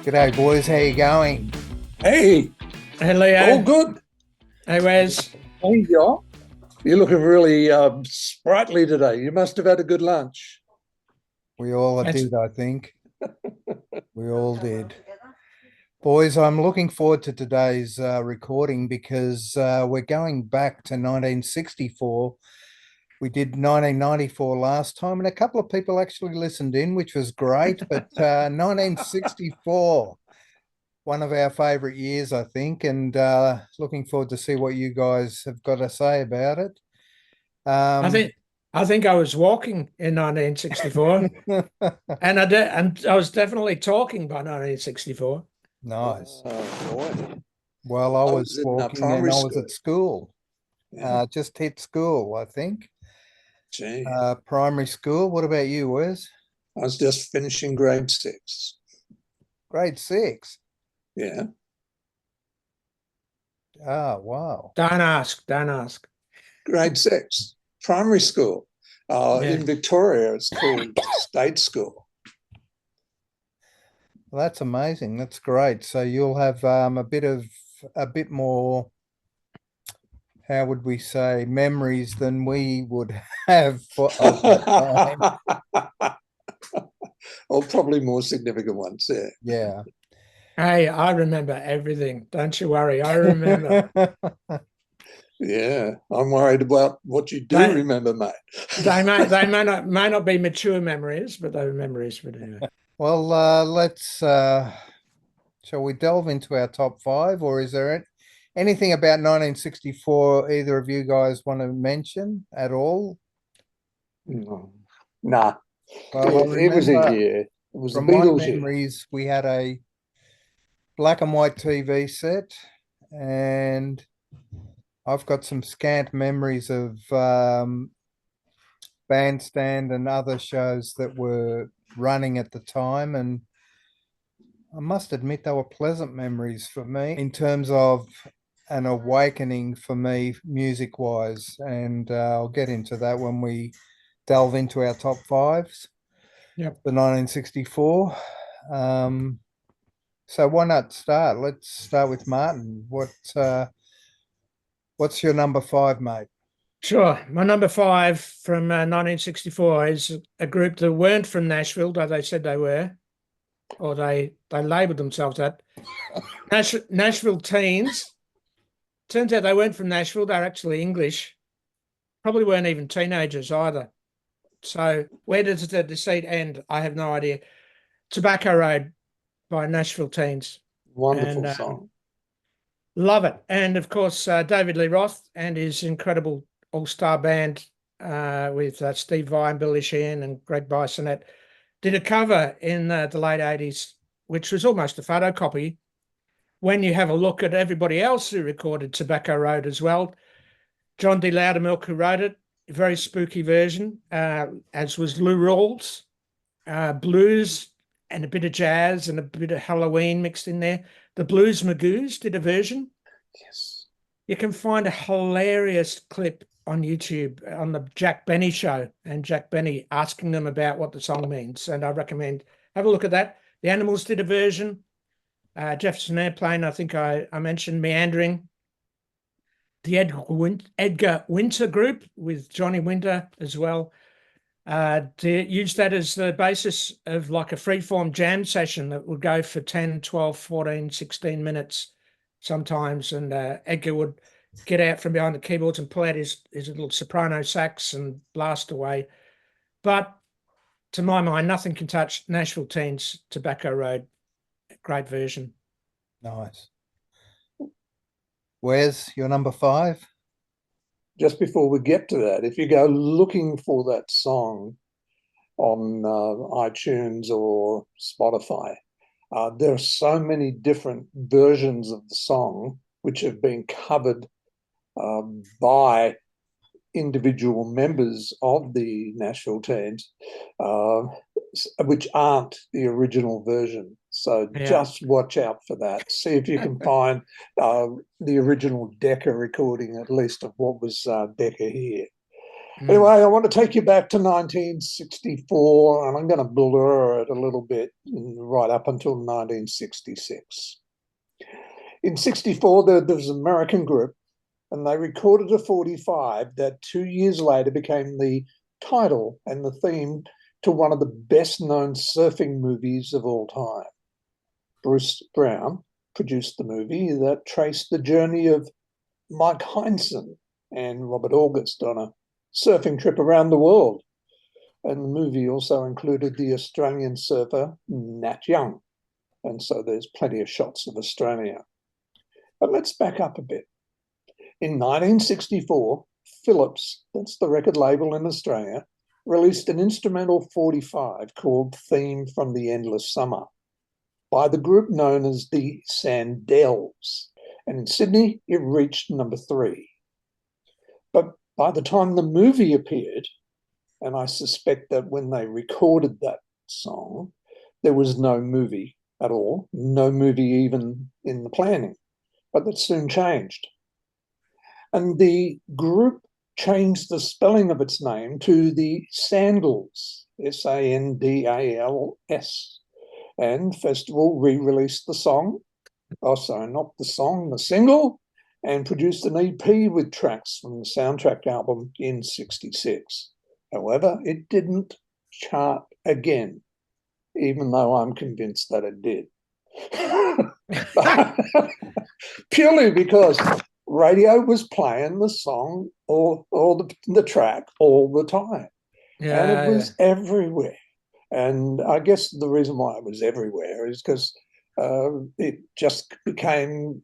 G'day, boys. How you going? Hey, Hey, Leo. all good. Hey, Wes. Hey, yeah. You're looking really sprightly today. You must have had a good lunch. We all That's- did, I think. We all did. Boys, I'm looking forward to today's recording because we're going back to 1964. We did 1994 last time, and a couple of people actually listened in, which was great. But 1964, one of our favorite years, I think, and looking forward to see what you guys have got to say about it. I think I was walking in 1964, and I was definitely talking by 1964. Nice. Oh, boy. Well, I I was was in walking and primary I was school. at school. Yeah. Just hit school, I think. Gee, Primary school. What about you, Wes? I was just finishing grade 6. Grade 6. Yeah. Oh, wow. Don't ask. Don't ask. Grade 6. Primary school. Yeah. In Victoria, it's called state school. Well, that's amazing. That's great. So you'll have a bit more, how would we say, memories than we would have of that time. Or probably more significant ones, yeah. Yeah. Hey, I remember everything. Don't you worry. I remember. Yeah. I'm worried about what you do They, remember, mate. they may not be mature memories, but they were memories. But anyway. Well, shall we delve into our top five, or is there anything about 1964 either of you guys want to mention at all? No. Nah. Well, I It was a remember year. It was the from my Beatles year. memories, we had a black and white TV set, and I've got some scant memories of Bandstand and other shows that were running at the time, and I must admit they were pleasant memories for me in terms of an awakening for me music wise. And I'll get into that when we delve into our top fives. Yep. The 1964. So why not start? Let's start with Martin. What's your number five, mate? Sure. My number five from 1964 is a group that weren't from Nashville, though they said they were, or they labelled themselves that. Nashville Teens. Turns out they weren't from Nashville. They're actually English. Probably weren't even teenagers either. So where does the deceit end? I have no idea. Tobacco Road by Nashville Teens. Wonderful And song. love it. And of course, David Lee Roth and his incredible all-star band with Steve Vai and Billy Sheehan and Greg Bissonette did a cover in the late 80s, which was almost a photocopy. When you have a look at everybody else who recorded Tobacco Road as well, John D. Loudermilk, who wrote it, a very spooky version, as was Lou Rawls, blues and a bit of jazz and a bit of Halloween mixed in there. The Blues Magoos did a version. Yes. You can find a hilarious clip on YouTube on the Jack Benny show and Jack Benny asking them about what the song means. And I recommend have a look at that. The Animals did a version. Jefferson Airplane, I think I mentioned Meandering. The Edgar Winter Group with Johnny Winter as well. To use that as the basis of like a freeform jam session that would go for 10, 12, 14, 16 minutes sometimes. And Edgar would get out from behind the keyboards and pull out his little soprano sax and blast away. But to my mind, nothing can touch Nashville Teens Tobacco Road. Great version. Nice. Where's your number five? Just before we get to that, if you go looking for that song on iTunes or Spotify, there are so many different versions of the song which have been covered by individual members of the Nashville Teens, which aren't the original version. So just watch out for that. See if you can find the original Decca recording, at least of what was Decca here. Anyway, I want to take you back to 1964, and I'm going to blur it a little bit right up until 1966. In 64, there was an American group, and they recorded a 45 that 2 years later became the title and the theme to one of the best-known surfing movies of all time. Bruce Brown produced the movie that traced the journey of Mike Heinsohn and Robert August on a surfing trip around the world. And the movie also included the Australian surfer Nat Young. And so there's plenty of shots of Australia. But let's back up a bit. In 1964, Philips, that's the record label in Australia, released an instrumental 45 called Theme from the Endless Summer by the group known as the Sandells. And in Sydney, it reached number 3. But by the time the movie appeared, and I suspect that when they recorded that song, there was no movie at all, no movie even in the planning, but that soon changed. And the group changed the spelling of its name to the Sandals, Sandals, and Festival re-released the song, not the song, the single, and produced an EP with tracks from the soundtrack album in 66. However, it didn't chart again, even though I'm convinced that it did. Purely because radio was playing the song or the track all the time. Yeah, and it was everywhere. And I guess the reason why it was everywhere is because it just became,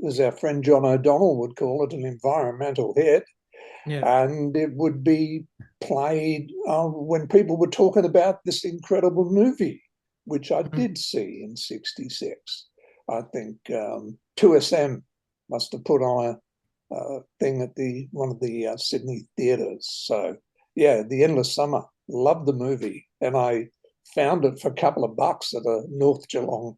as our friend John O'Donnell would call it, an environmental hit. yeah. And it would be played when people were talking about this incredible movie, which I did see in 66. I think 2SM must have put on a thing at one of the Sydney theatres. So, yeah, The Endless Summer. Loved the movie. And I found it for a couple of bucks at a North Geelong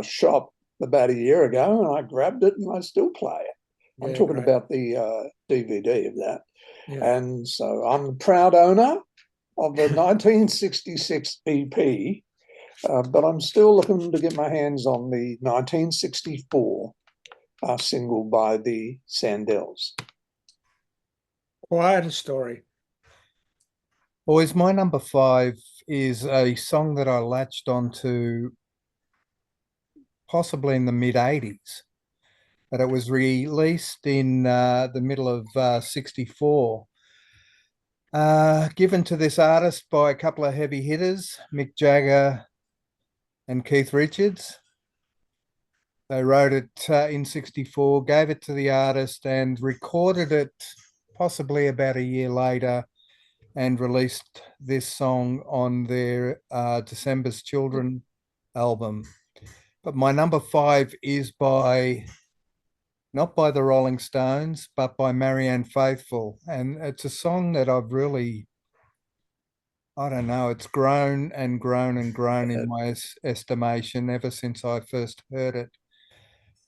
shop about a year ago, and I grabbed it and I still play it. I'm Yeah, talking great. about the DVD of that. Yeah. And so I'm the proud owner of the 1966 EP, but I'm still looking to get my hands on the 1964 single by the Sandells. Quite a story. Boys, my number 5 is a song that I latched onto possibly in the mid-80s, but it was released in the middle of 64. Given to this artist by a couple of heavy hitters, Mick Jagger and Keith Richards. They wrote it in 64, gave it to the artist and recorded it possibly about a year later and released this song on their December's Children album. But my number 5 is not by the Rolling Stones, but by Marianne Faithfull. And it's a song that I've really, I don't know, it's grown and grown and grown in my estimation ever since I first heard it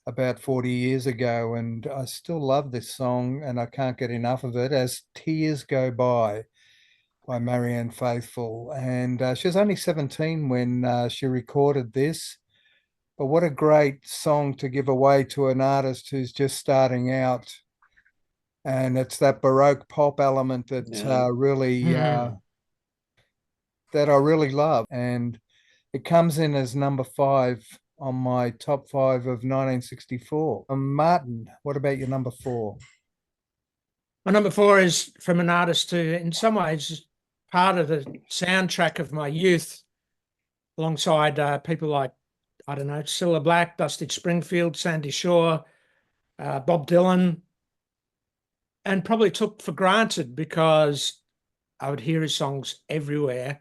about 40 years ago. And I still love this song and I can't get enough of it. As Tears Go by Marianne Faithfull. And she was only 17 when she recorded this. But what a great song to give away to an artist who's just starting out. And it's that Baroque pop element that really that I really love. And it comes in as number 5 on my top 5 of 1964. Martin, what about your number 4? My number 4 is from an artist who, in some ways, is part of the soundtrack of my youth, alongside people like, I don't know, Cilla Black, Dusty Springfield, Sandy Shaw, Bob Dylan, and probably took for granted because I would hear his songs everywhere.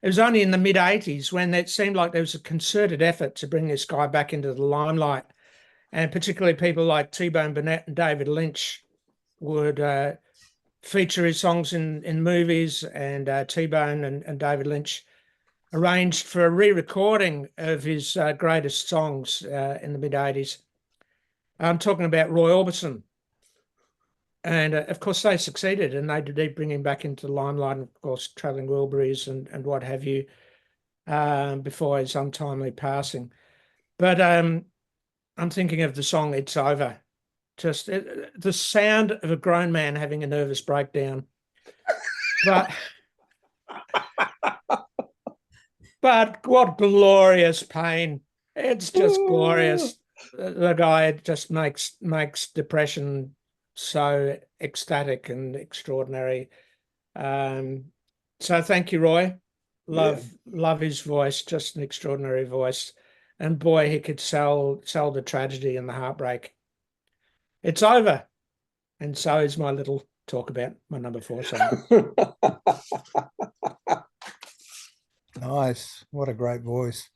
It was only in the mid-80s when it seemed like there was a concerted effort to bring this guy back into the limelight, and particularly people like T-Bone Burnett and David Lynch would feature his songs in movies, and T-Bone and David Lynch arranged for a re-recording of his greatest songs in the mid-80s. I'm talking about Roy Orbison. And of course, they succeeded, and they did bring him back into the limelight, and of course, Travelling Wilburys and what have you, before his untimely passing. But I'm thinking of the song "It's Over." Just the sound of a grown man having a nervous breakdown. But what glorious pain! It's just glorious. The guy just makes depression so ecstatic and extraordinary. So thank you, Roy. Love his voice, just an extraordinary voice. And boy, he could sell the tragedy and the heartbreak. It's over. And so is my little talk about my number 4 song. Nice. What a great voice.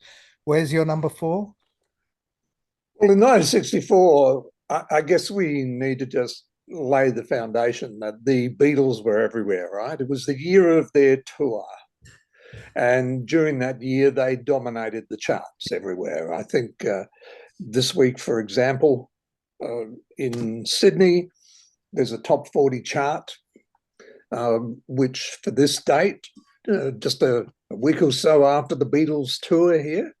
Where's your number 4? Well, in 1964, I guess we need to just lay the foundation that the Beatles were everywhere, right? It was the year of their tour. And during that year, they dominated the charts everywhere. I think this week, for example, in Sydney, there's a top 40 chart, which for this date, just a week or so after the Beatles tour here,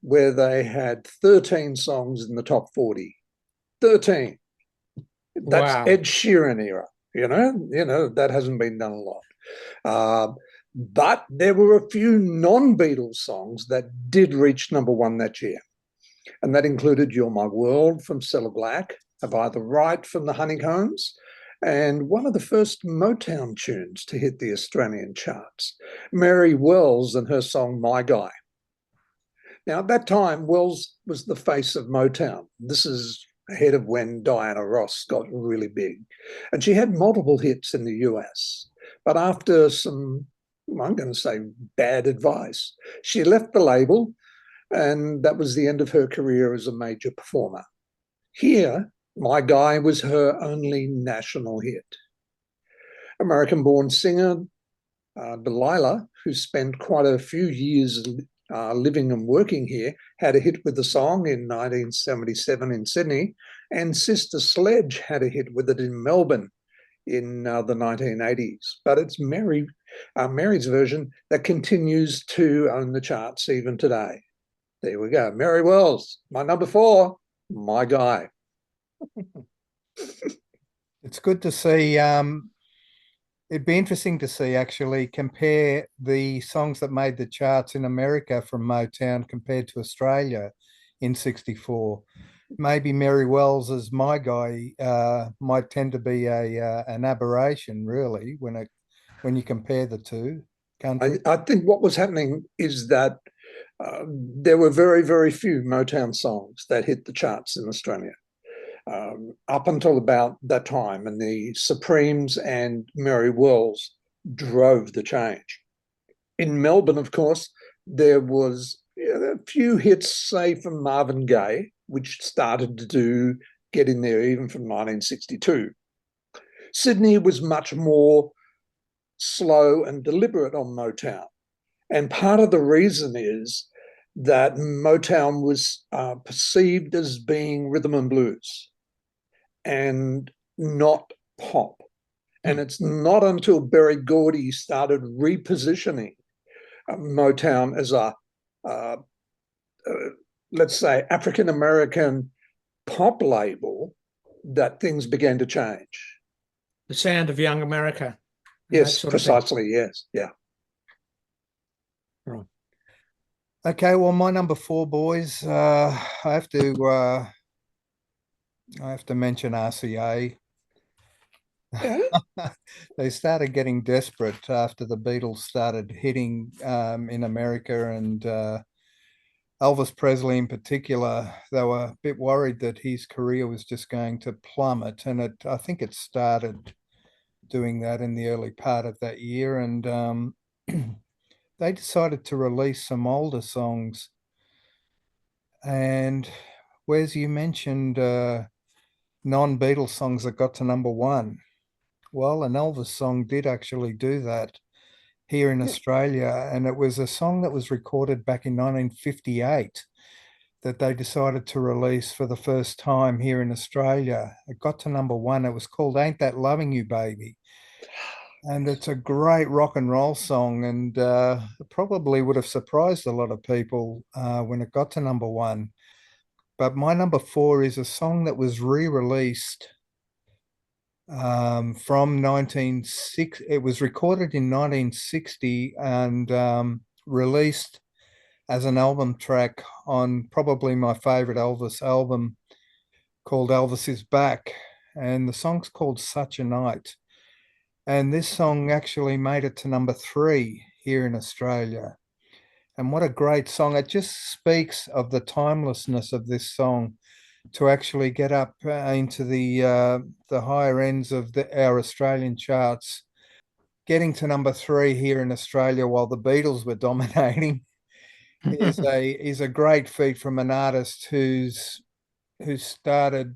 where they had 13 songs in the top 40. 13. That's Wow. Ed Sheeran era, you know, that hasn't been done a lot. But there were a few non-Beatles songs that did reach number 1 that year. And that included You're My World from Cilla Black, Have I the Right from the Honeycombs, and one of the first Motown tunes to hit the Australian charts, Mary Wells and her song My Guy. Now, at that time, Wells was the face of Motown. This is ahead of when Diana Ross got really big. And she had multiple hits in the US. But after some, I'm going to say, bad advice, she left the label, and that was the end of her career as a major performer. Here, My Guy was her only national hit. American-born singer Delilah, who spent quite a few years living and working here, had a hit with the song in 1977 in Sydney, and Sister Sledge had a hit with it in Melbourne in the 1980s. But it's Mary's version that continues to own the charts even today. There we go. Mary Wells, my number 4, My Guy. It's good to see. It'd be interesting to see actually compare the songs that made the charts in America from Motown compared to Australia in '64. Maybe Mary Wells as My Guy might tend to be an aberration, really, when you compare the two countries. I think what was happening is that there were very, very few Motown songs that hit the charts in Australia. Up until about that time, and the Supremes and Mary Wells drove the change. In Melbourne, of course, there was a few hits, say, from Marvin Gaye, which started to get in there even from 1962. Sydney was much more slow and deliberate on Motown. And part of the reason is that Motown was perceived as being rhythm and blues and not pop. And it's not until Berry Gordy started repositioning Motown as a, let's say, African-American pop label that things began to change. The sound of young America. Yes, precisely. Yes. Yeah. Right. Okay, well, my number 4, boys. I have to mention RCA. Yeah. They started getting desperate after the Beatles started hitting in America, and Elvis Presley in particular. They were a bit worried that his career was just going to plummet, and I think it started doing that in the early part of that year, and they decided to release some older songs. And Wes, you mentioned non-Beatles songs that got to number 1. Well, an Elvis song did actually do that here in Australia, and it was a song that was recorded back in 1958 that they decided to release for the first time here in Australia. It got to number one. It was called Ain't That Loving You, Baby. And it's a great rock and roll song, and it probably would have surprised a lot of people when it got to number one. But my number four is a song that was re-released from 1960. It was recorded in 1960 and released as an album track on probably my favorite Elvis album called Elvis Is Back. And the song's called Such a Night. And this song actually made it to number three here in Australia. And what a great song. It just speaks of the timelessness of this song to actually get up into the higher ends of our Australian charts. Getting to number three here in Australia while the Beatles were dominating is a great feat from an artist who started.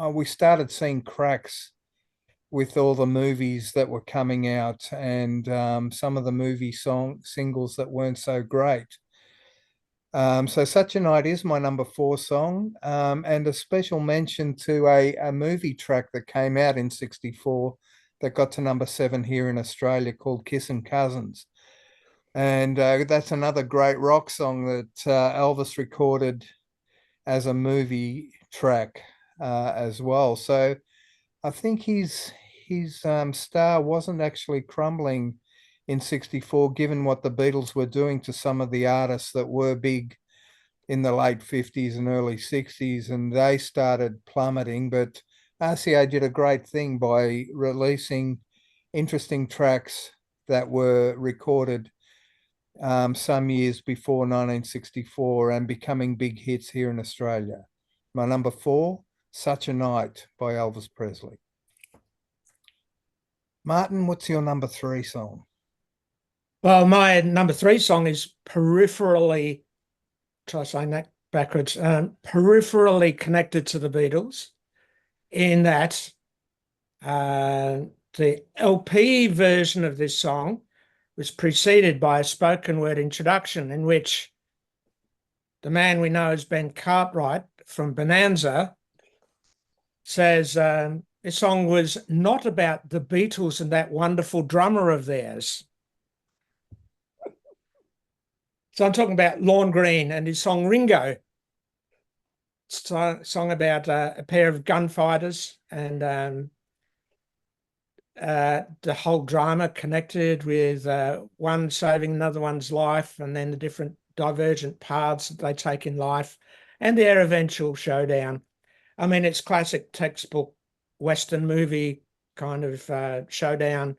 We started seeing cracks with all the movies that were coming out and some of the movie singles that weren't so great. So Such a Night is my number four song, and a special mention to a movie track that came out in 64 that got to number seven here in Australia called Kissin' Cousins. And that's another great rock song that Elvis recorded as a movie track as well. So I think his star wasn't actually crumbling in 64, given what the Beatles were doing to some of the artists that were big in the late 50s and early 60s, and they started plummeting. But RCA did a great thing by releasing interesting tracks that were recorded some years before 1964 and becoming big hits here in Australia. My number four, Such a Night by Elvis Presley. Martin, what's your number three song? Well, my number three song is peripherally, try saying that backwards, peripherally connected to the Beatles in that the LP version of this song was preceded by a spoken word introduction in which the man we know as Ben Cartwright from Bonanza says this song was not about the Beatles and that wonderful drummer of theirs. So I'm talking about Lorne Greene and his song Ringo. It's a song about a pair of gunfighters and the whole drama connected with one saving another one's life and then the different divergent paths that they take in life and their eventual showdown. I mean, it's classic textbook Western movie kind of showdown,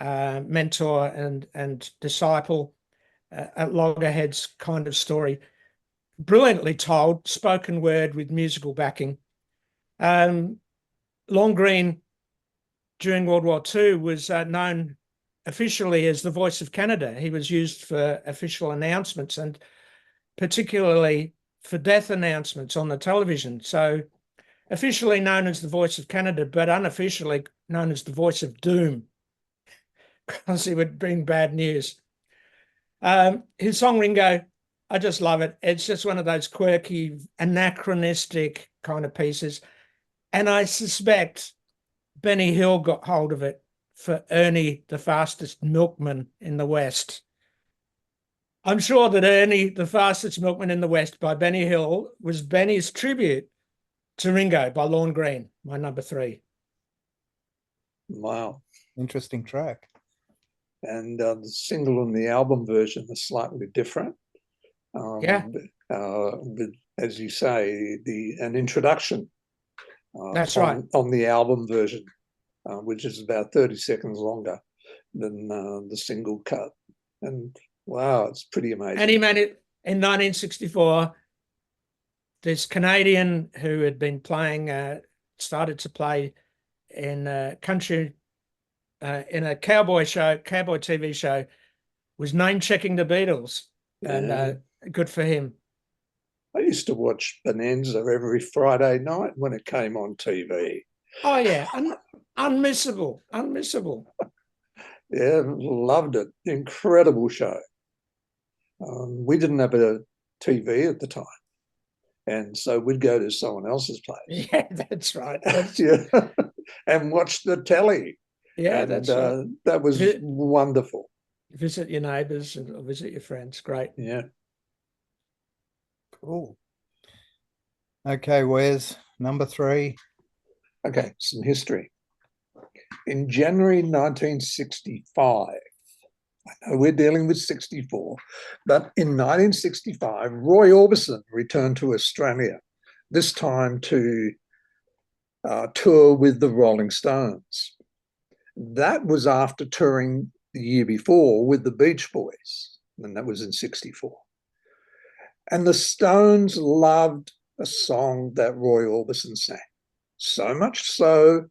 mentor and disciple at loggerheads kind of story. Brilliantly told, spoken word with musical backing. Lorne Greene during World War II was known officially as the voice of Canada. He was used for official announcements and particularly for death announcements on the television. So officially known as the voice of Canada, but unofficially known as the voice of doom because he would bring bad news. His song Ringo, I just love it. It's just one of those quirky, anachronistic kind of pieces. And I suspect Benny Hill got hold of it for Ernie, the Fastest Milkman in the West. I'm sure that Ernie, the Fastest Milkman in the West by Benny Hill was Benny's tribute to Ringo by Lorne Greene, my number three. Wow. Interesting track. And the single and the album version are slightly different. Yeah. But as you say, an introduction. That's right. On the album version, which is about 30 seconds longer than the single cut. And wow, it's pretty amazing. And he made it in 1964. This Canadian who had been playing, started to play in country, in a cowboy TV show, was name-checking the Beatles. And good for him. I used to watch Bonanza every Friday night when it came on TV. Oh, yeah. Unmissable. Yeah, loved it. Incredible show. We didn't have a TV at the time. And so we'd go to someone else's place. Yeah, that's right. Yeah. And watch the telly. Yeah, and that's right. that was wonderful. Visit your neighbours or visit your friends. Great. Yeah. Cool. Okay, where's number 3? Okay, some history. In January 1965, I know we're dealing with 64, but in 1965, Roy Orbison returned to Australia, this time to tour with the Rolling Stones. That was after touring the year before with the Beach Boys, and that was in 64. And the Stones loved a song that Roy Orbison sang, so much so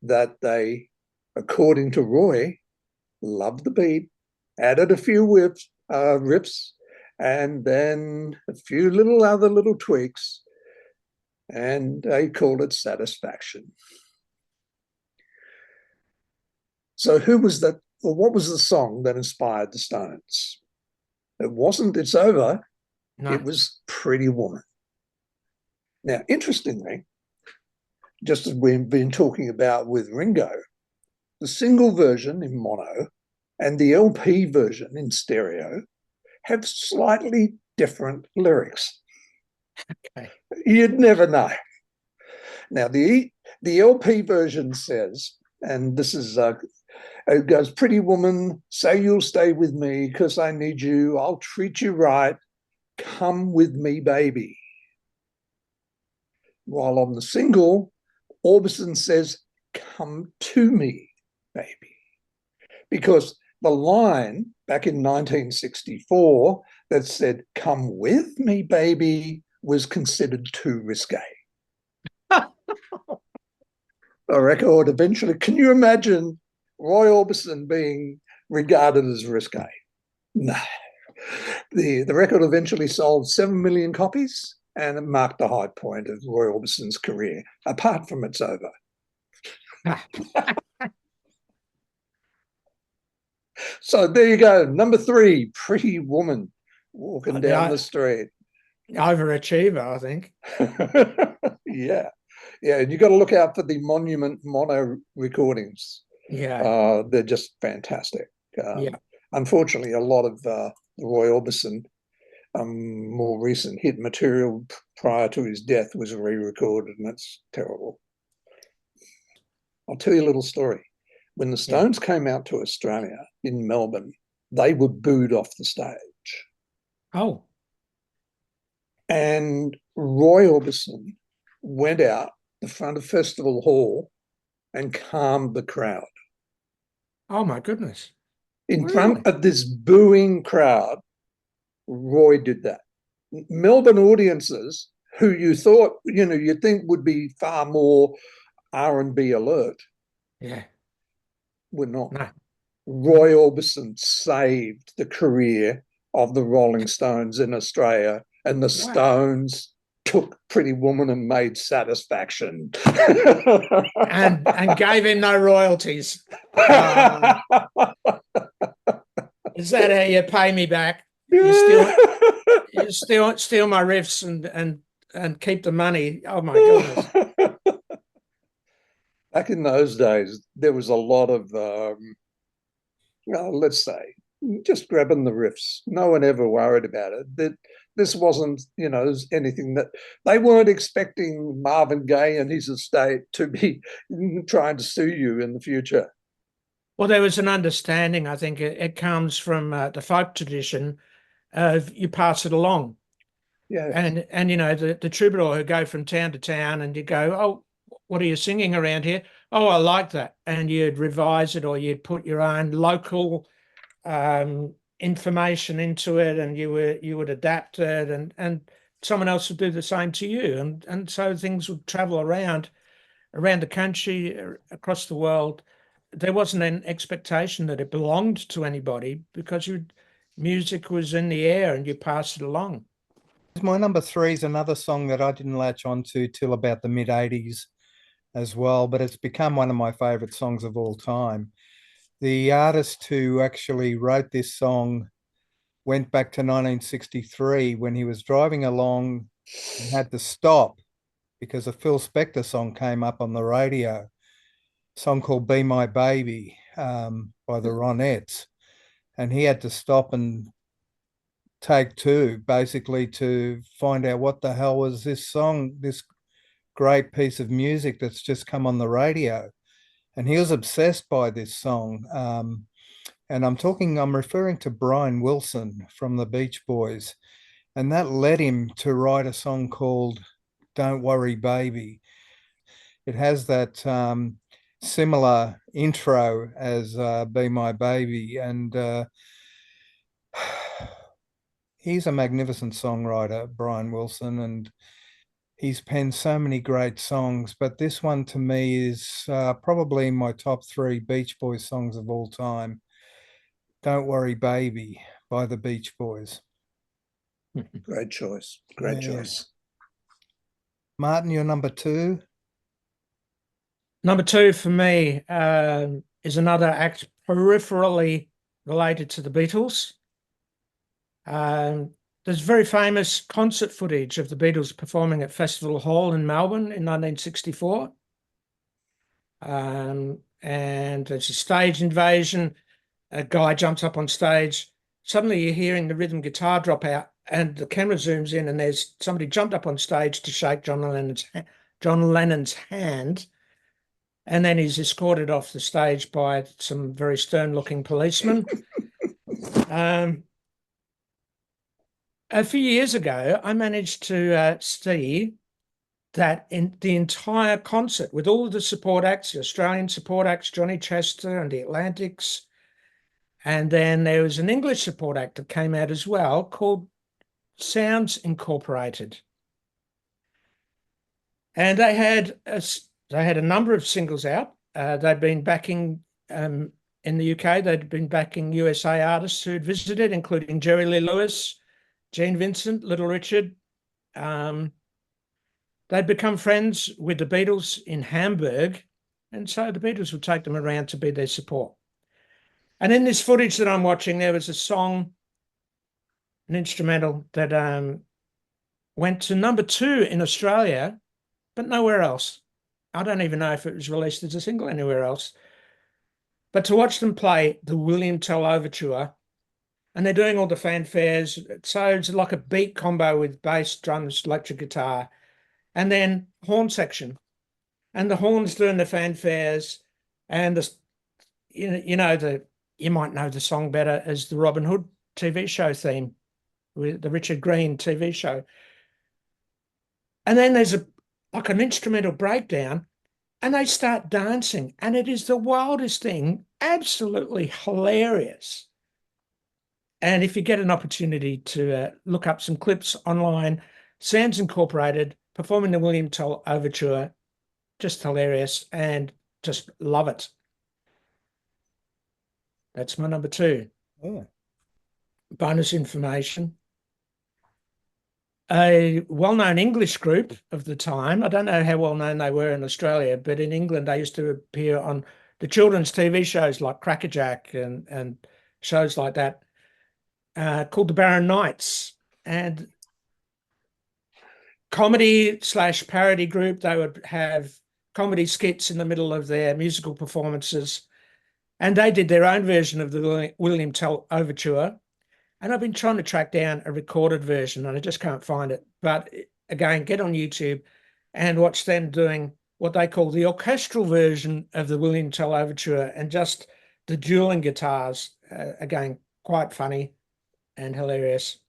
that they, according to Roy, loved the beat, added a few riffs, and then a few other little tweaks, and they called it Satisfaction. So who was that, or what was the song that inspired the Stones? It wasn't It's Over, No. It was Pretty Woman. Now, interestingly, just as we've been talking about with Ringo, the single version in mono and the LP version in stereo have slightly different lyrics. Okay. You'd never know. Now, the LP version says, and this is, it goes, Pretty woman, say you'll stay with me because I need you. I'll treat you right. Come with me, baby. While on the single, Orbison says, come to me, baby. Because the line back in 1964 that said, come with me, baby, was considered too risque. The record eventually, can you imagine Roy Orbison being regarded as risque? No. The record eventually sold 7 million copies, and it marked the high point of Roy Orbison's career, apart from It's Over. So there you go. Number 3, Pretty Woman, walking down the street. Overachiever, I think. Yeah. Yeah, and you got to look out for the Monument mono recordings. Yeah. They're just fantastic. Yeah. Unfortunately, a lot of Roy Orbison more recent hit material prior to his death was re-recorded, and that's terrible. I'll tell you a little story. When the Stones came out to Australia in Melbourne, they were booed off the stage. Oh. And Roy Orbison went out the front of Festival Hall and calmed the crowd. Oh my goodness. In front of this booing crowd, Roy did that. Melbourne audiences, who you thought, you'd think would be far more R&B alert, were not. No. Roy Orbison saved the career of the Rolling Stones in Australia, and the Stones took Pretty Woman and made Satisfaction. and gave him no royalties. Is that how you pay me back? You steal my riffs and keep the money. Oh my goodness. Back in those days, there was a lot of, let's say, just grabbing the riffs. No one ever worried about it. This wasn't, anything that they weren't expecting Marvin Gaye and his estate to be trying to sue you in the future. Well, there was an understanding. I think it comes from the folk tradition of you pass it along. Yeah. And the troubadour who go from town to town, and you go, oh, what are you singing around here? Oh, I like that. And you'd revise it, or you'd put your own local information into it, and you would adapt it, and someone else would do the same to you. And so things would travel around the country, across the world. There wasn't an expectation that it belonged to anybody, because music was in the air and you passed it along. My number 3 is another song that I didn't latch onto till about the mid-80s as well, but it's become one of my favorite songs of all time. The artist who actually wrote this song went back to 1963 when he was driving along and had to stop because a Phil Spector song came up on the radio, a song called Be My Baby by the Ronettes. And he had to stop and take two basically to find out what the hell was this song, this great piece of music that's just come on the radio. And he was obsessed by this song. And I'm referring to Brian Wilson from the Beach Boys. And that led him to write a song called Don't Worry Baby. It has that similar intro as Be My Baby. And he's a magnificent songwriter, Brian Wilson, and he's penned so many great songs. But this one to me is probably my top three Beach Boys songs of all time. Don't Worry Baby by the Beach Boys. Great choice. Great choice. Martin, you're number two. Number two for me is another act peripherally related to the Beatles. There's very famous concert footage of the Beatles performing at Festival Hall in Melbourne in 1964. And there's a stage invasion. A guy jumps up on stage. Suddenly you're hearing the rhythm guitar drop out and the camera zooms in and there's somebody jumped up on stage to shake John Lennon's hand. And then he's escorted off the stage by some very stern-looking policemen. A few years ago, I managed to see that in the entire concert, with all of the support acts, the Australian support acts, Johnny Chester and the Atlantics, and then there was an English support act that came out as well called Sounds Incorporated. And they had a number of singles out. They'd been backing, in the UK, they'd been backing USA artists who'd visited, including Jerry Lee Lewis, Gene Vincent, Little Richard. They'd become friends with the Beatles in Hamburg, and so the Beatles would take them around to be their support. And in this footage that I'm watching, there was a song, an instrumental that went to number 2 in Australia, but nowhere else. I don't even know if it was released as a single anywhere else. But to watch them play the William Tell Overture, and they're doing all the fanfares, so it's like a beat combo with bass, drums, electric guitar, and then horn section. And the horns doing the fanfares, and you might know the song better as the Robin Hood TV show theme, with the Richard Green TV show. And then there's like an instrumental breakdown, and they start dancing, and it is the wildest thing, absolutely hilarious. And if you get an opportunity to look up some clips online, Sounds Incorporated performing the William Tell Overture, just hilarious, and just love it. That's my number 2. Yeah. Bonus information. A well-known English group of the time, I don't know how well-known they were in Australia, but in England they used to appear on the children's TV shows like Crackerjack and shows like that, called the Barron Knights. And comedy/parody group, they would have comedy skits in the middle of their musical performances. And they did their own version of the William Tell Overture. And I've been trying to track down a recorded version and I just can't find it. But again, get on YouTube and watch them doing what they call the orchestral version of the William Tell Overture, and just the dueling guitars. Again, quite funny and hilarious.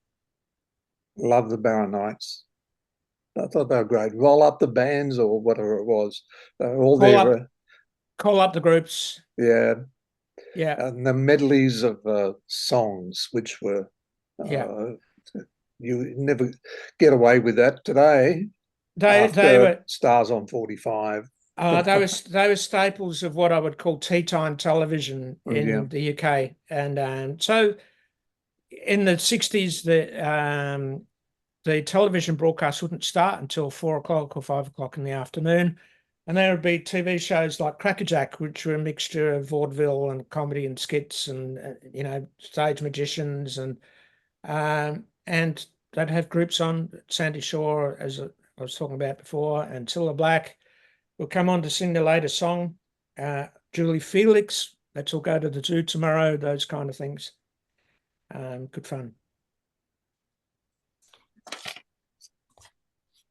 Love the Barron Knights. I thought they were great. Roll Up the Bands or whatever it was. They were all there. Call Up the Groups. Yeah. Yeah. And the medleys of songs, which were, you never get away with that today. They were Stars on 45. They were staples of what I would call tea time television in the UK. And so in the 60s, the television broadcast wouldn't start until 4 o'clock or 5 o'clock in the afternoon. And there would be TV shows like Crackerjack, which were a mixture of vaudeville and comedy and skits and, stage magicians and And they'd have groups on. Sandy Shaw, as I was talking about before, and Cilla Black will come on to sing the latest song. Julie Felix, let's all go to the zoo tomorrow, those kind of things. Good fun.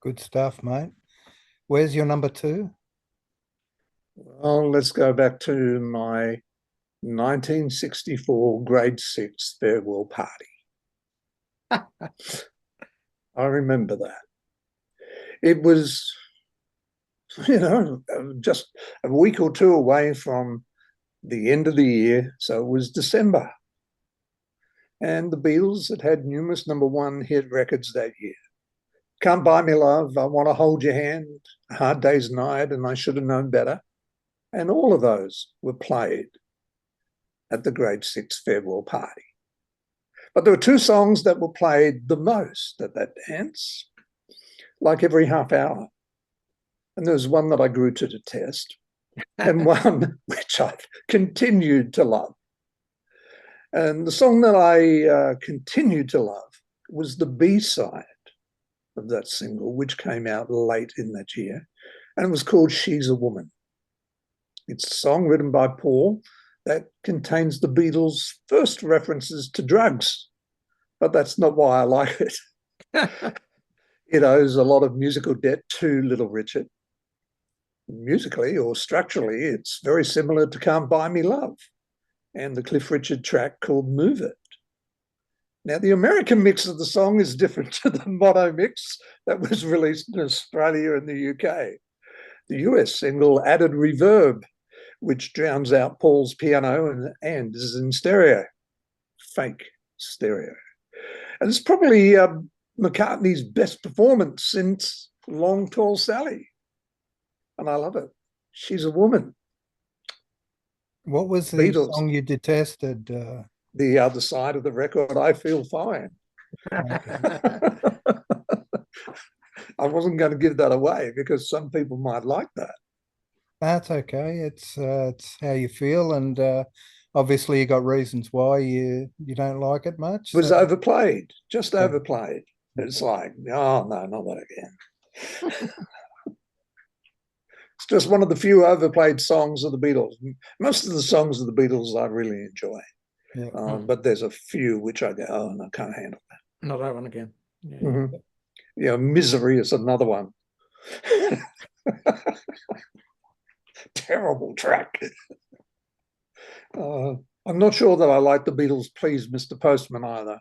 Good stuff, mate. Where's your number 2? Well, let's go back to my 1964 grade 6 farewell party. I remember that. It was, just a week or two away from the end of the year. So it was December. And the Beatles had numerous #1 hit records that year. Can't Buy Me Love, I Want to Hold Your Hand, A Hard Day's Night, and I Should Have Known Better. And all of those were played at the grade 6 farewell party. But there were 2 songs that were played the most at that dance, like every half hour. And there was one that I grew to detest, and one which I've continued to love. And the song that I continued to love was the B-side of that single, which came out late in that year, and it was called She's a Woman. It's a song written by Paul that contains the Beatles' first references to drugs, but that's not why I like it. It owes a lot of musical debt to Little Richard. Musically or structurally, it's very similar to Can't Buy Me Love and the Cliff Richard track called Move It. Now, the American mix of the song is different to the mono mix that was released in Australia and the UK. The US single added reverb, which drowns out Paul's piano and is in stereo, fake stereo. And it's probably McCartney's best performance since Long Tall Sally. And I love it. She's a Woman. What was the Beatles. song you detested? The other side of the record, I Feel Fine. I wasn't going to give that away because some people might like that. That's okay. It's how you feel, and obviously you got reasons why you don't like it much. It was so- overplayed, just Yeah. overplayed. It's like, oh, no, not that again. It's just one of the few overplayed songs of the Beatles. Most of the songs of the Beatles I really enjoy. Yeah. But there's a few which I go, oh, no, I can't handle that. Not that one again. Yeah. Mm-hmm. Misery is another one. Terrible track. I'm not sure that I like the Beatles' Please, Mr. Postman either.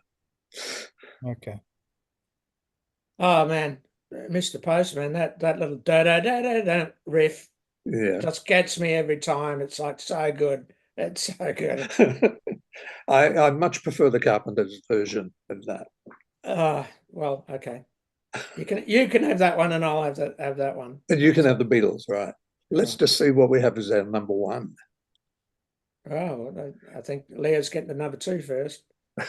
Okay. Oh man, Mr. Postman, that little da da da da da riff Yeah. just gets me every time. It's like so good. It's so good. I much prefer the Carpenters version of that. Well, okay. You can have that one, and I'll have that one. And you can have the Beatles, right? Let's just see what we have as our #1. Oh, I think Leo's getting the number 2 first.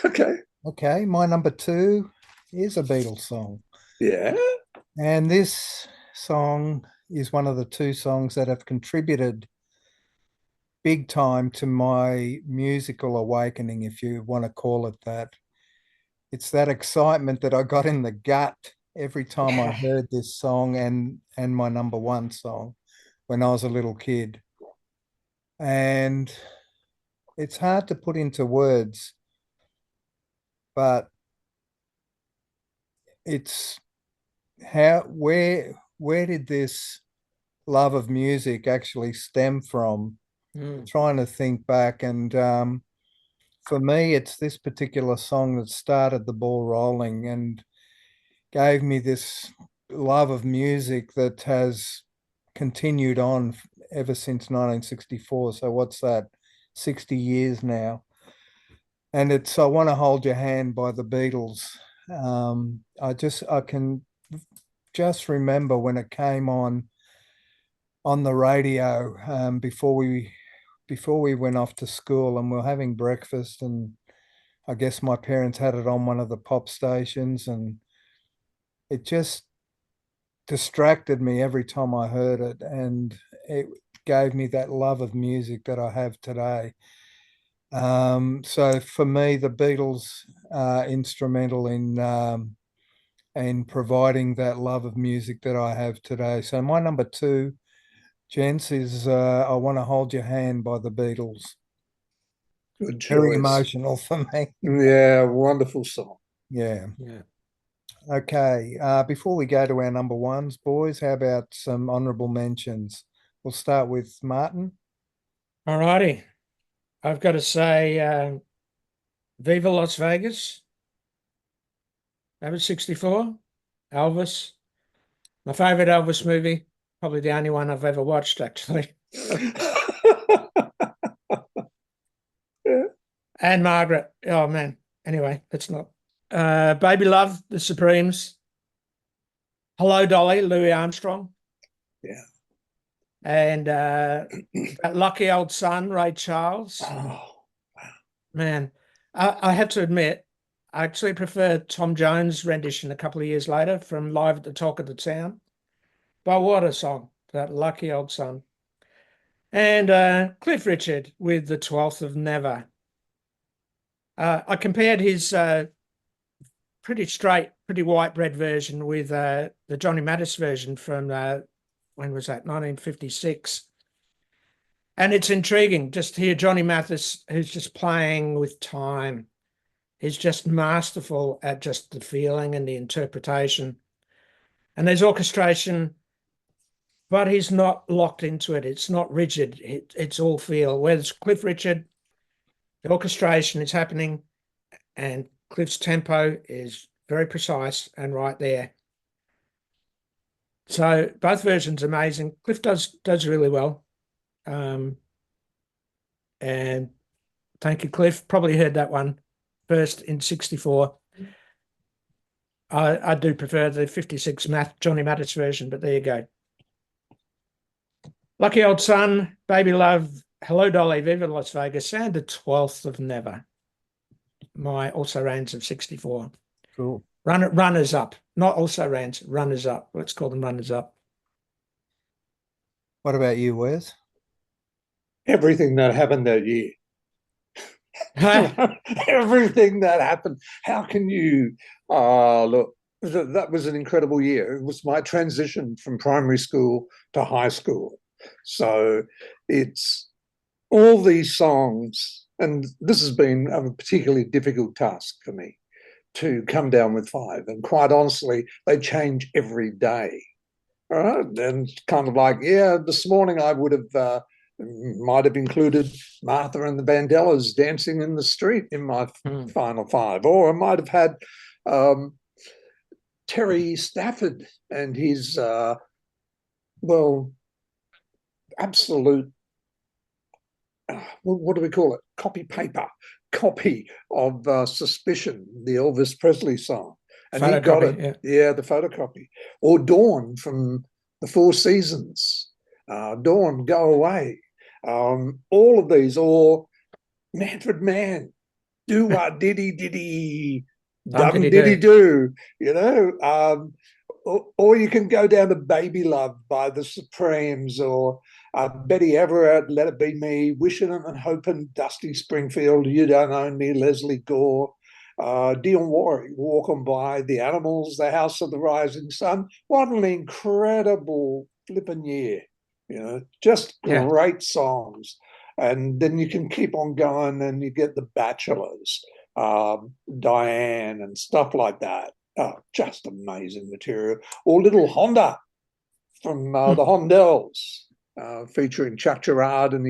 Okay. Okay. My number 2 is a Beatles song. Yeah. And this song is one of the 2 songs that have contributed big time to my musical awakening, if you want to call it that. It's that excitement that I got in the gut every time I heard this song and my #1 song when I was a little kid. And it's hard to put into words, but it's where did this love of music actually stem from? Trying to think back, and for me, it's this particular song that started the ball rolling and gave me this love of music that has continued on ever since 1964. So what's that? 60 years now. And it's I Want to Hold Your Hand by the Beatles. I can just remember when it came on the radio before we went off to school, and we were having breakfast, and I guess my parents had it on one of the pop stations, and it just distracted me every time I heard it, and it gave me that love of music that I have today. So for me, the Beatles are instrumental in providing that love of music that I have today. So my number two, gents, is I Want to Hold Your Hand by the Beatles. Good Very choice. emotional for me. Yeah, wonderful song. Yeah. Yeah. Okay. Before we go to our number ones, boys, how about some honorable mentions? We'll start with Martin. All righty. I've got to say, Viva Las Vegas. That was 64. Elvis. My favorite Elvis movie. Probably the only one I've ever watched, actually. And Margaret. Oh, man. Anyway, that's not. Baby Love, The Supremes. Hello, Dolly, Louis Armstrong. Yeah. And that lucky old son, Ray Charles. Oh, Man, I have to admit, I actually prefer Tom Jones' rendition a couple of years later from Live at the Talk of the Town. But what a song, that lucky old son. And Cliff Richard with The 12th of Never. I compared his pretty straight, pretty white bread version with the Johnny Mattis version from, when was that, 1956. And it's intriguing just to hear Johnny Mathis, who's just playing with time. He's just masterful at just the feeling and the interpretation. And there's orchestration, but he's not locked into it. It's not rigid. It's all feel. Whereas Cliff Richard, the orchestration is happening and Cliff's tempo is very precise and right there. So both versions amazing. Cliff does really well. And thank you, Cliff. Probably heard that one first in 64. I do prefer the 56 Johnny Mattis version, but there you go. Lucky Old Son, Baby Love, Hello Dolly, Viva Las Vegas, and the 12th of Never. My also rans of 64. Cool. Runners up, not also rans, runners up. Let's call them runners up. What about you, Wes? everything that happened that year. Everything that happened. How can you look? That was an incredible year. It was my transition from primary school to high school. So it's all these songs, and this has been a particularly difficult task for me to come down with five. And quite honestly, they change every day. All right. And kind of like, yeah, this morning I would have might have included Martha and the Vandellas dancing in the street in my final five, or I might have had Terry Stafford and his absolute what do we call it? Copy of Suspicion, the Elvis Presley song. And he got it, yeah, the photocopy. Or Dawn from the Four Seasons. Dawn, Go Away. All of these, or Manfred Mann, Do What Diddy, Dum Diddy Do, you know. Or you can go down to Baby Love by the Supremes, or Betty Everett, Let It Be Me, Wishing and Hoping, Dusty Springfield, You Don't Own Me, Leslie Gore, Dionne Warwick, Walk On By, The Animals, The House of the Rising Sun. What an incredible flipping year, you know, just great songs. And then you can keep on going and you get The Bachelors, Diane and stuff like that. Just amazing material. Or Little Honda from the Hondells, featuring Chuck Girard and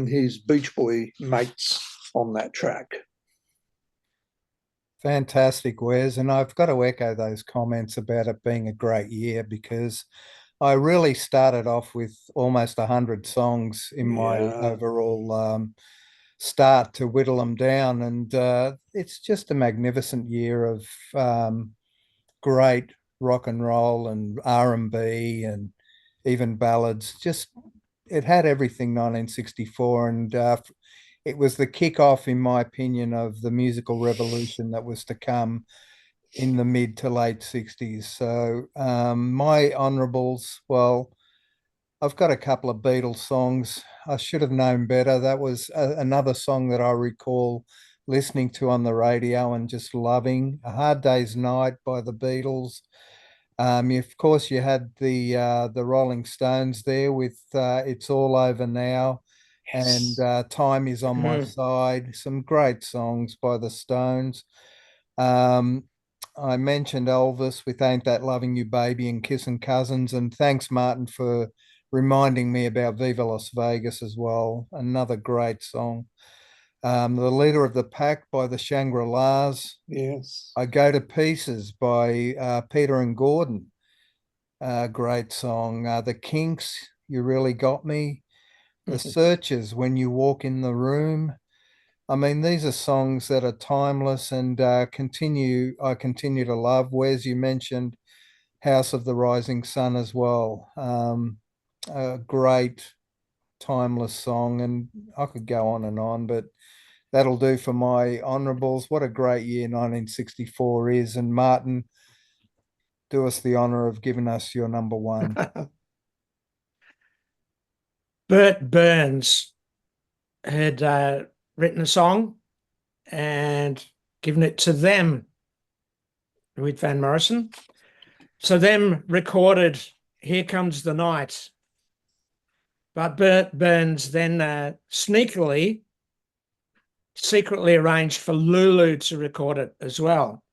his Beach Boy mates on that track. Fantastic, Wes. And I've got to echo those comments about it being a great year, because I really started off with almost 100 songs in my overall start to whittle them down. And it's just a magnificent year of great rock and roll and R&B and even ballads. Just, it had everything, 1964. And it was the kickoff, in my opinion, of the musical revolution that was to come in the mid to late 60s. So my honorables, well, I've got a couple of Beatles songs. I should have known better. That was another song that I recall listening to on the radio and just loving. A Hard Day's Night by the Beatles. Of course, you had the Rolling Stones there with "It's All Over Now" and Yes. "Time Is on My Mhm. Side." Some great songs by the Stones. Um, I mentioned Elvis with "Ain't That Loving You, Baby" and "Kissin' Cousins," and thanks, Martin, for reminding me about "Viva Las Vegas" as well. Another great song. "The Leader of the Pack" by the Shangri-Las. Yes. "I Go to Pieces" by Peter and Gordon. Great song. The Kinks, "You Really Got Me." The Searchers, "When You Walk in the Room." I mean, these are songs that are timeless and I continue to love. Wes, you mentioned House of the Rising Sun as well. A great, timeless song, and I could go on, but that'll do for my honorables. What a great year 1964 is. And Martin, do us the honor of giving us your number one. Bert Burns had written a song and given it to them with Van Morrison. So them recorded "Here Comes the Night," but Bert Burns then secretly arranged for Lulu to record it as well,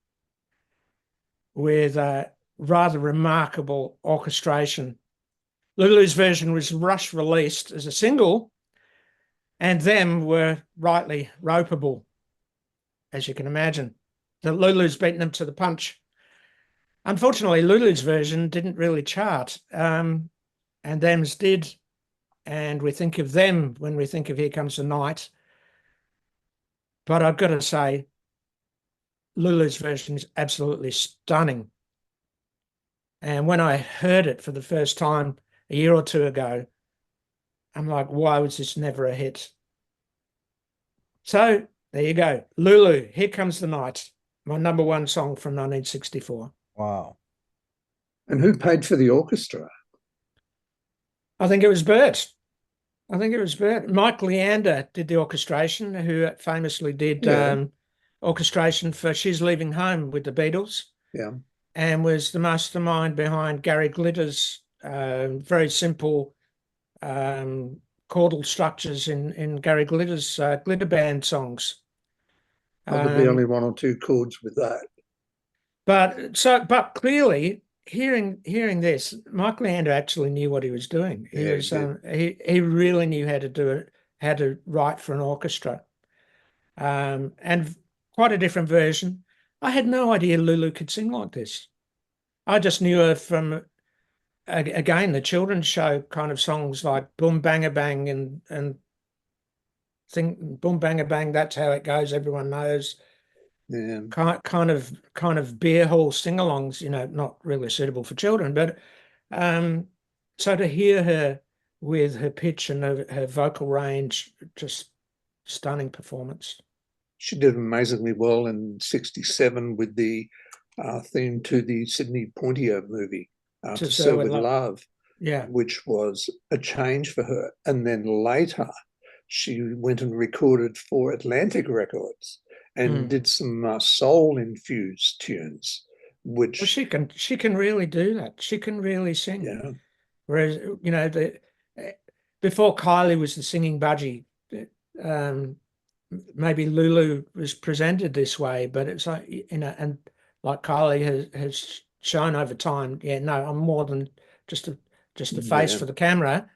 with rather remarkable orchestration. Lulu's version was rush released as a single, and them were rightly ropeable, as you can imagine. The Lulu's beaten them to the punch. Unfortunately, Lulu's version didn't really chart, and them's did. And we think of them when we think of "Here Comes the Night." But I've got to say, Lulu's version is absolutely stunning. And when I heard it for the first time a year or two ago, I'm like, why was this never a hit? So there you go. Lulu, "Here Comes the Night," my number one song from 1964. Wow. And who paid for the orchestra? I think it was Bert. I think it was Bert. Mike Leander did the orchestration, who famously did Yeah. orchestration for "She's Leaving Home" with the Beatles, Yeah. and was the mastermind behind Gary Glitter's very simple chordal structures in Gary Glitter's Glitter Band songs. Probably only one or two chords with that. But clearly, hearing this, Mike Leander actually knew what he was doing. He Yeah, was he did. he really knew how to do it, how to write for an orchestra, and quite a different version. I had no idea Lulu could sing like this. I just knew her from again the children's show kind of songs like "Boom Bang Bang" and think "Boom Bang Bang." That's how it goes. Everyone knows. Yeah. Kind of beer hall sing-alongs, not really suitable for children, but so to hear her with her pitch and her vocal range, just stunning performance. She did amazingly well in '67 with the theme to the Sidney Poitier movie, To Serve with Love, Yeah. which was a change for her. And then later, she went and recorded for Atlantic Records and did some soul-infused tunes, which Well, she can really do that. She can really sing. yeah, Whereas, before Kylie was the singing budgie, maybe Lulu was presented this way, but it's like, and like Kylie has shown over time, yeah, no, I'm more than just a face yeah, for the camera.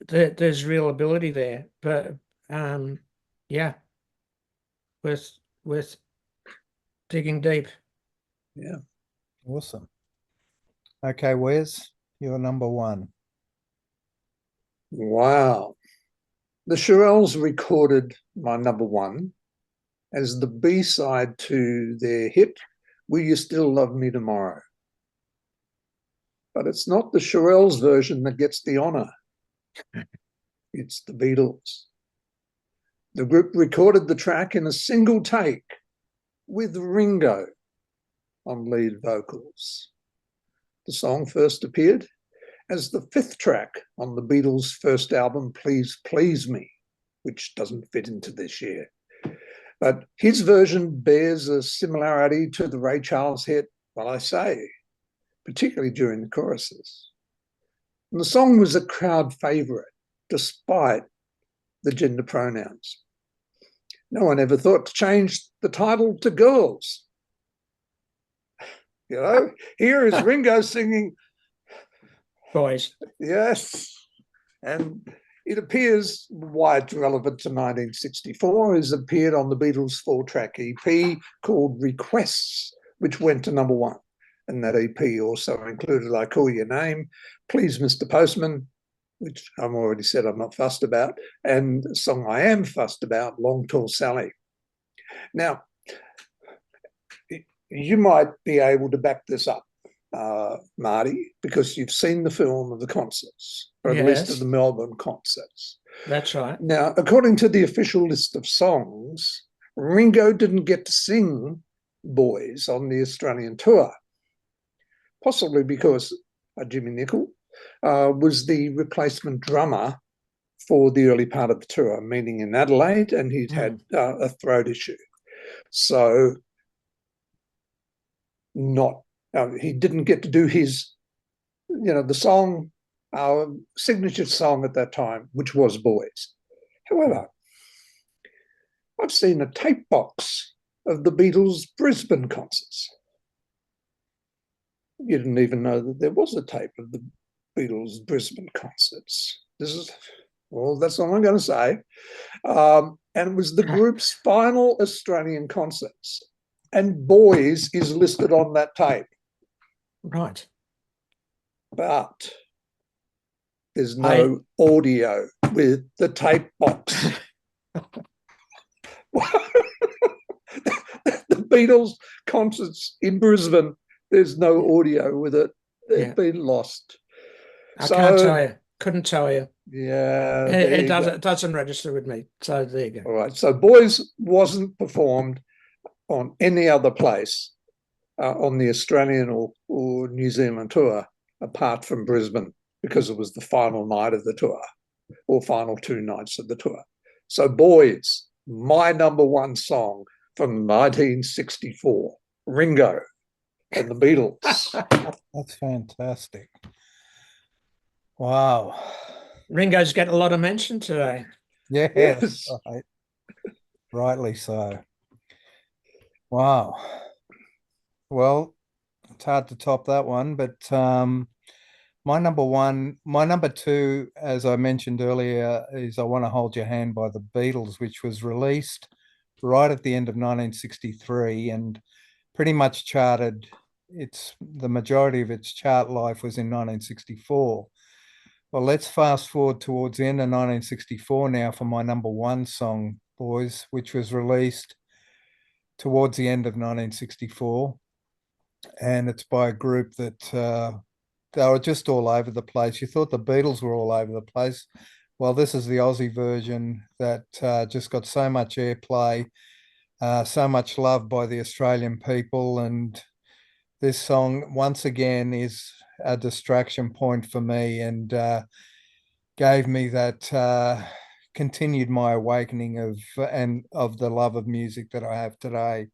There's real ability there, but yeah, with digging deep. yeah. Awesome. Okay, Wes, you're number one. Wow. The Shirelles recorded my number one as the B-side to their hit, Will You Still Love Me Tomorrow? But it's not the Shirelles version that gets the honor. It's the Beatles. The group recorded the track in a single take with Ringo on lead vocals. The song first appeared as the fifth track on the Beatles' first album, Please Please Me, which doesn't fit into this year. But his version bears a similarity to the Ray Charles hit, Well I Say, particularly during the choruses. And the song was a crowd favourite, despite the gender pronouns. No one ever thought to change the title to Girls. You know, here is Ringo singing Boys. Yes. And it appears why it's relevant to 1964 is appeared on the Beatles' 4-track EP called Requests, which went to number 1. And that EP also included I Call Your Name, Please Mr. Postman, which I've already said I'm not fussed about, and the song I am fussed about, Long Tall Sally. Now, you might be able to back this up, Marty, because you've seen the film of the concerts, or at least of the Melbourne concerts. That's right. Now, according to the official list of songs, Ringo didn't get to sing Boys on the Australian tour, possibly because Jimmy Nicol was the replacement drummer for the early part of the tour, meaning in Adelaide, and he'd had a throat issue. So he didn't get to do his, the song, our signature song at that time, which was Boys. However, I've seen a tape box of the Beatles' Brisbane concerts. You didn't even know that there was a tape of the Beatles' Brisbane concerts. That's all I'm going to say. And it was the group's final Australian concerts. And Boys is listed on that tape. Right. But there's no audio with the tape box. The Beatles concerts in Brisbane, there's no audio with it. They've been lost. I can't tell you. Couldn't tell you. Yeah. It doesn't register with me. So there you go. All right. So Boys wasn't performed on any other place on the Australian or New Zealand tour apart from Brisbane, because it was the final night of the tour, or final 2 nights of the tour. So Boys, my number 1 song from 1964, Ringo and the Beatles. That's fantastic. Wow. Ringo's getting a lot of mention today. Yes. Right. Rightly so. Wow. Well, it's hard to top that one, but my number 2, as I mentioned earlier, is I Want to Hold Your Hand by the Beatles, which was released right at the end of 1963 and pretty much charted. The majority of its chart life was in 1964. Well, let's fast forward towards the end of 1964 now for my number 1 song, Boys, which was released towards the end of 1964. And it's by a group that they were just all over the place. You thought the Beatles were all over the place. Well, this is the Aussie version that just got so much airplay, so much love by the Australian people. And this song, once again, is a distraction point for me and gave me that, continued my awakening of the love of music that I have today.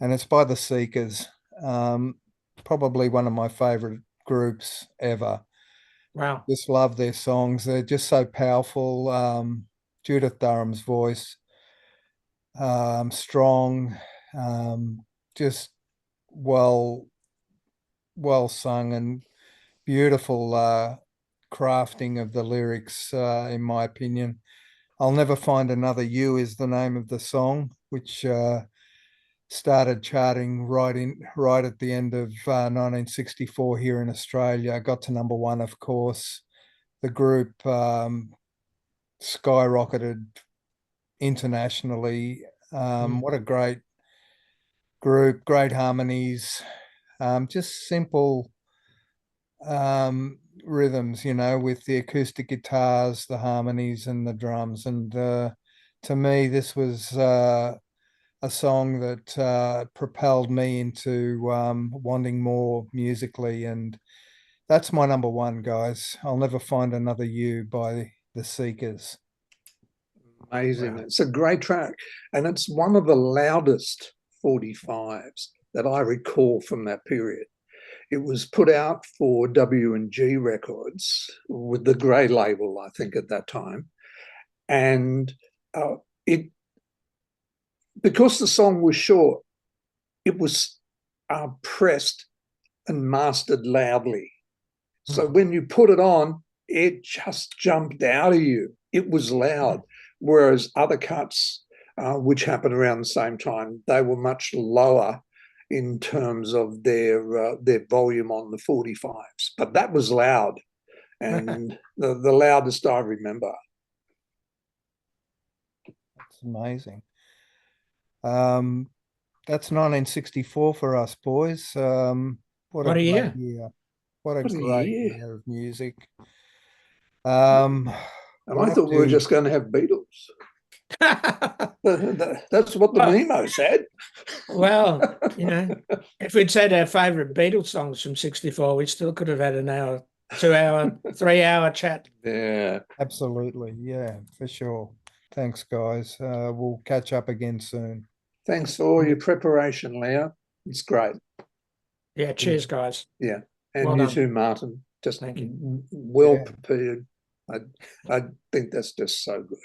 And it's by the Seekers, probably one of my favorite groups ever. Wow. Just love their songs. They're just so powerful. Judith Durham's voice, strong, just well sung, and beautiful crafting of the lyrics, in my opinion. I'll Never Find Another You is the name of the song, which started charting right at the end of 1964 here in Australia. I got to number 1, of course. The group skyrocketed internationally. What a great group, great harmonies, just simple rhythms, with the acoustic guitars, the harmonies, and the drums. And to me, this was a song that propelled me into wanting more musically, and That's my number one, guys. I'll never find another you by the Seekers. Amazing. Wow. It's a great track. And it's one of the loudest 45s that I recall from that period. It was put out for W&G Records with the Grey label, I think, at that time. And it, because the song was short, it was pressed and mastered loudly. So when you put it on, it just jumped out of you. It was loud. Whereas other cuts, which happened around the same time, they were much lower in terms of their volume on the 45s. But that was loud, and the loudest I remember. That's amazing. That's 1964 for us, boys. What a What a great year. year. What a What a great year. year of music. And we'll I have thought we were to- just going to have Beatles. That's what the memo said. Well, you know, if we'd said our favourite Beatles songs from 64, we still could have had an hour, 2 hour, 3 hour chat. Yeah. Absolutely. Yeah, for sure. Thanks, guys. We'll catch up again soon. Thanks for all your preparation, Leo. It's great. Yeah, cheers, guys. Yeah. And Well you done. too, Martin. Just Thank you. well Yeah. prepared. I think that's just so good.